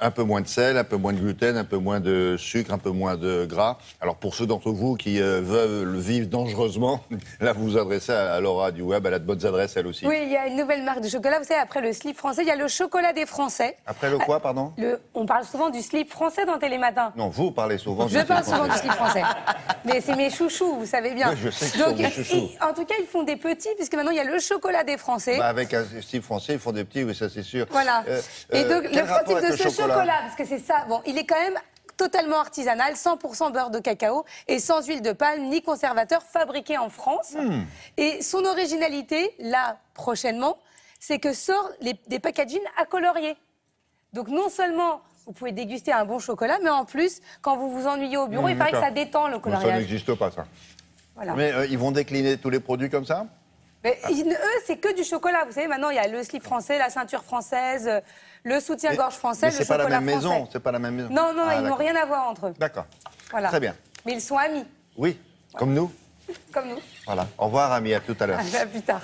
Un peu moins de sel, un peu moins de gluten, un peu moins de sucre, un peu moins de gras. Alors pour ceux d'entre vous qui veulent le vivre dangereusement, là vous vous adressez à Laura du Web, elle a de bonnes adresses elle aussi. Oui, il y a une nouvelle marque de chocolat. Vous savez, après le slip français, il y a le chocolat des Français. Après le quoi, pardon? On parle souvent du slip français dans Télématin. Non, vous parlez souvent du Je slip parle français. souvent du slip français. Mais c'est mes chouchous, vous savez bien. Oui, je sais que ce sont vos chouchous. En tout cas, ils font des petits, puisque maintenant, il y a le chocolat des Français. Bah, avec un slip français, ils font des petits, oui, ça c'est sûr. Voilà. Et donc, quel le rapport principe de avec ce chocolat, parce que c'est ça, bon, il est quand même totalement artisanal, 100% beurre de cacao et sans huile de palme ni conservateur, fabriqué en France. Et son originalité, là, prochainement, c'est que sortent des packagings à colorier. Donc non seulement vous pouvez déguster un bon chocolat, mais en plus, quand vous vous ennuyez au bureau, il paraît que ça détend le Ça coloriage. n'existe pas, ça. Voilà. Mais ils vont décliner tous les produits comme ça? Mais eux, c'est que du chocolat. Vous savez, maintenant, il y a le slip français, la ceinture française, le soutien-gorge français, mais le c'est pas chocolat la même français. maison, c'est pas la même maison. Non, non, Ah, ils n'ont d'accord. rien à voir entre eux. D'accord. Voilà. Très bien. Mais ils sont amis, Oui, comme nous. comme nous. Voilà. Au revoir, amis, à tout à l'heure. À plus tard.